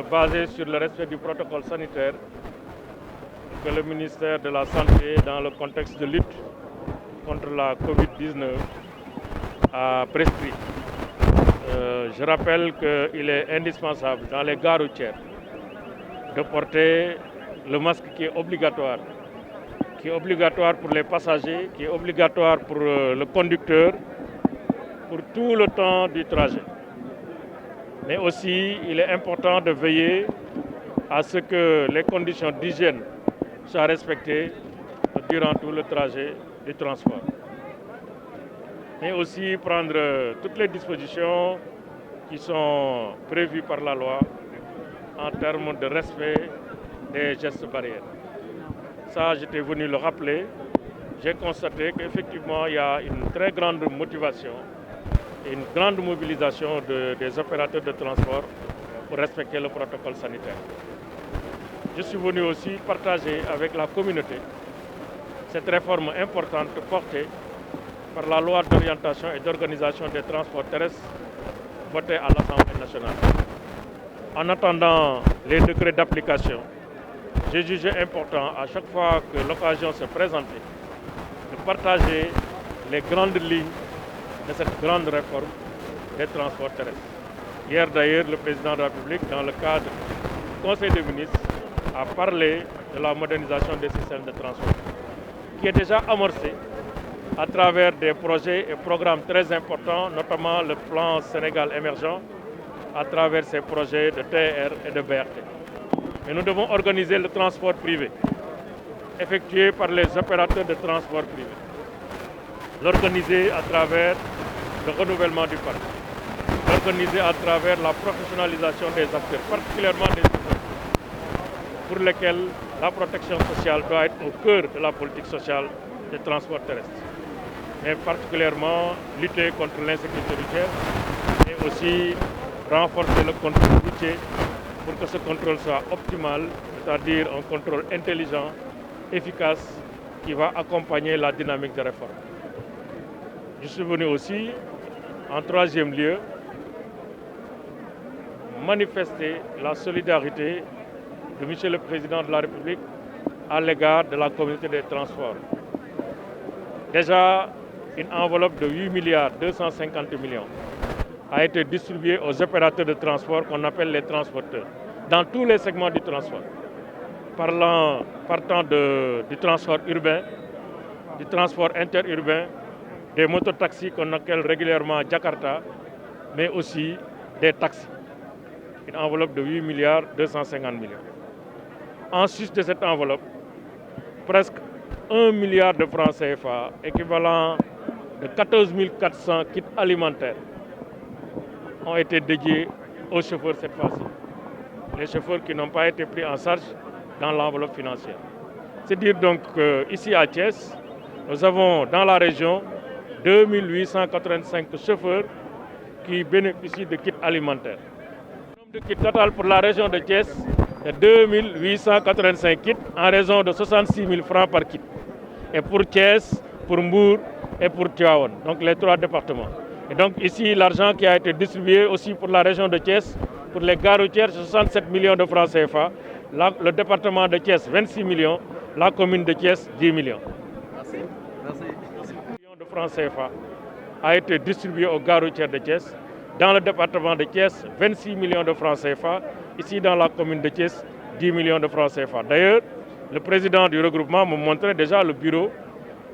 basée sur le respect du protocole sanitaire que le ministère de la Santé, dans le contexte de lutte contre la Covid-19, a prescrit. Je rappelle qu'il est indispensable dans les gares routières de porter le masque qui est obligatoire pour les passagers, qui est obligatoire pour le conducteur, pour tout le temps du trajet. Mais aussi, il est important de veiller à ce que les conditions d'hygiène soient respectées durant tout le trajet du transport. Mais aussi prendre toutes les dispositions qui sont prévues par la loi en termes de respect des gestes barrières. Ça, j'étais venu le rappeler. J'ai constaté qu'effectivement, il y a une très grande motivation et une grande mobilisation des opérateurs de transport pour respecter le protocole sanitaire. Je suis venu aussi partager avec la communauté cette réforme importante portée par la loi d'orientation et d'organisation des transports terrestres votée à l'Assemblée nationale. En attendant les décrets d'application, j'ai jugé important à chaque fois que l'occasion se présentait de partager les grandes lignes de cette grande réforme des transports terrestres. Hier d'ailleurs, le président de la République, dans le cadre du Conseil des ministres, a parlé de la modernisation des systèmes de transport, qui est déjà amorcée à travers des projets et programmes très importants, notamment le plan Sénégal émergent, à travers ces projets de TR et de BRT. Et nous devons organiser le transport privé, effectué par les opérateurs de transport privé. L'organiser à travers le renouvellement du parc. L'organiser à travers la professionnalisation des acteurs, particulièrement des chauffeurs, pour lesquels la protection sociale doit être au cœur de la politique sociale des transports terrestres. Mais particulièrement lutter contre l'insécurité routière et aussi renforcer le contrôle routier pour que ce contrôle soit optimal, c'est-à-dire un contrôle intelligent, efficace, qui va accompagner la dynamique de réforme. Je suis venu aussi, en troisième lieu, manifester la solidarité de M. le Président de la République à l'égard de la communauté des transports. Déjà, une enveloppe de 8 milliards 250 millions a été distribuée aux opérateurs de transport qu'on appelle les transporteurs, dans tous les segments du transport, partant du transport urbain, du transport interurbain, des mototaxis qu'on appelle régulièrement Jakarta, mais aussi des taxis. Une enveloppe de 8 milliards 250 millions. En sus de cette enveloppe, presque 1 milliard de francs CFA, équivalent de 14 400 kits alimentaires, ont été dédiés aux chauffeurs cette fois-ci. Les chauffeurs qui n'ont pas été pris en charge dans l'enveloppe financière. C'est dire donc qu'ici à Thiès, nous avons dans la région 2885 chauffeurs qui bénéficient de kits alimentaires. Le nombre de kits total pour la région de Thiès est 2885 kits en raison de 66 000 francs par kit. Et pour Thiès, pour Mbour et pour Tivaouane, donc les trois départements. Et donc ici, l'argent qui a été distribué aussi pour la région de Thiès, pour les gares routières, 67 millions de francs CFA, le département de Thiès, 26 millions, la commune de Thiès, 10 millions. Merci. 10 millions de francs CFA a été distribué aux gares routières de Thiès. Dans le département de Thiès, 26 millions de francs CFA. Ici, dans la commune de Thiès, 10 millions de francs CFA. D'ailleurs, le président du regroupement me montrait déjà le bureau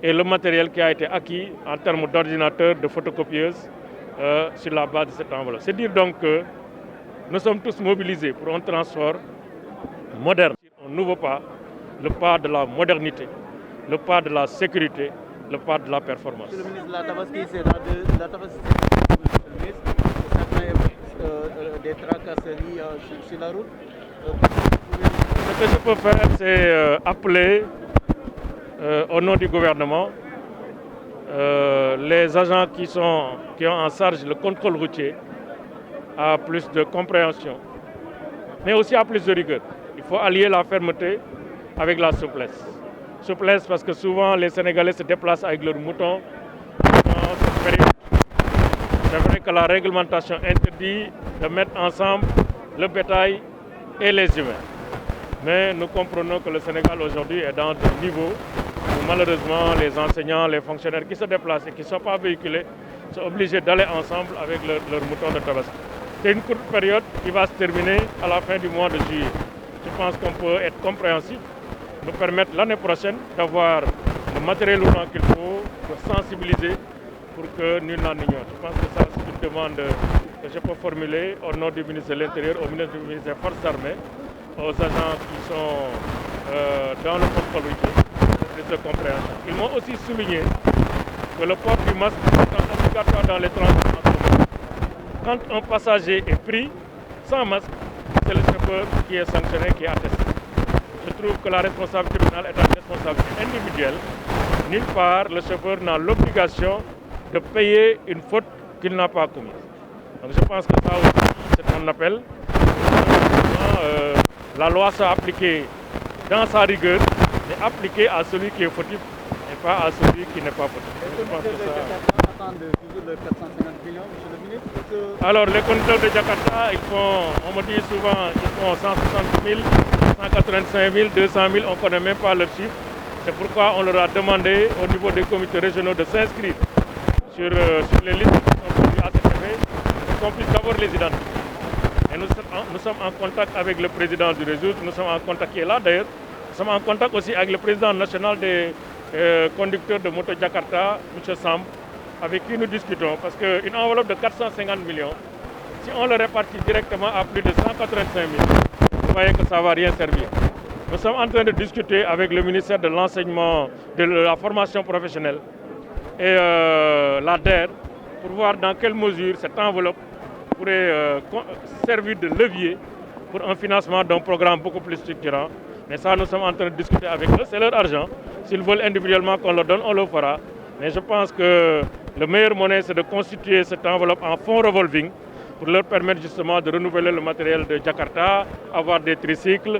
et le matériel qui a été acquis en termes d'ordinateurs, de photocopieuses sur la base de cette enveloppe. C'est dire donc que nous sommes tous mobilisés pour un transport moderne, un nouveau pas, le pas de la modernité, le pas de la sécurité, le pas de la performance. Monsieur le ministre, la Tabaski, c'est la Tabaski, des tracasseries sur la route. Ce que je peux faire, c'est appeler au nom du gouvernement les agents qui ont en charge le contrôle routier à plus de compréhension, mais aussi à plus de rigueur. Il faut allier la fermeté avec la souplesse. Souplesse parce que souvent les Sénégalais se déplacent avec leurs moutons dans cette période. C'est vrai que la réglementation interdit de mettre ensemble le bétail et les humains. Mais nous comprenons que le Sénégal aujourd'hui est dans un niveau où malheureusement les enseignants, les fonctionnaires qui se déplacent et qui ne sont pas véhiculés sont obligés d'aller ensemble avec leur mouton de tabaski. C'est une courte période qui va se terminer à la fin du mois de juillet. Je pense qu'on peut être compréhensif, nous permettre l'année prochaine d'avoir le matériel roulant qu'il faut pour sensibiliser pour que nul n'en ignore. Je pense que ça c'est une demande que je peux formuler au nom du ministre de l'Intérieur, au ministre des Forces armées, aux agents qui sont dans le contrôle routier, plus de compréhension. Ils m'ont aussi souligné que le port du masque est obligatoire dans les transports en commun. Quand un passager est pris sans masque, c'est le chauffeur qui est sanctionné, qui est attesté. Je trouve que la responsabilité pénale est une responsabilité individuelle. Nulle part, le chauffeur n'a l'obligation de payer une faute qu'il n'a pas commise. Donc je pense que ça aussi, c'est un appel. La loi soit appliquée dans sa rigueur, mais appliquée à celui qui est fautif et pas à celui qui n'est pas fautif. Les conducteurs de Jakarta attendent toujours leurs 450 millions, monsieur le ministre. Alors les conducteurs de Jakarta, on me dit souvent, ils font 160 000, 185 000, 200 000, on ne connaît même pas leur chiffre. C'est pourquoi on leur a demandé au niveau des comités régionaux de s'inscrire sur les listes qui sont produites à cet effet, pour qu'on puisse d'abord les identifier. Et nous sommes en contact avec le président du réseau, nous sommes en contact, qui est là d'ailleurs, nous sommes en contact aussi avec le président national des conducteurs de moto Jakarta, M. Samb, avec qui nous discutons, parce qu'une enveloppe de 450 millions, si on le répartit directement à plus de 185 000, vous voyez que ça ne va rien servir. Nous sommes en train de discuter avec le ministère de l'enseignement, de la formation professionnelle et la DER pour voir dans quelle mesure cette enveloppe pourrait servir de levier pour un financement d'un programme beaucoup plus structurant. Mais ça, nous sommes en train de discuter avec eux, c'est leur argent. S'ils veulent individuellement qu'on leur donne, on le fera. Mais je pense que le meilleur moyen, c'est de constituer cette enveloppe en fonds revolving pour leur permettre justement de renouveler le matériel de Jakarta, avoir des tricycles,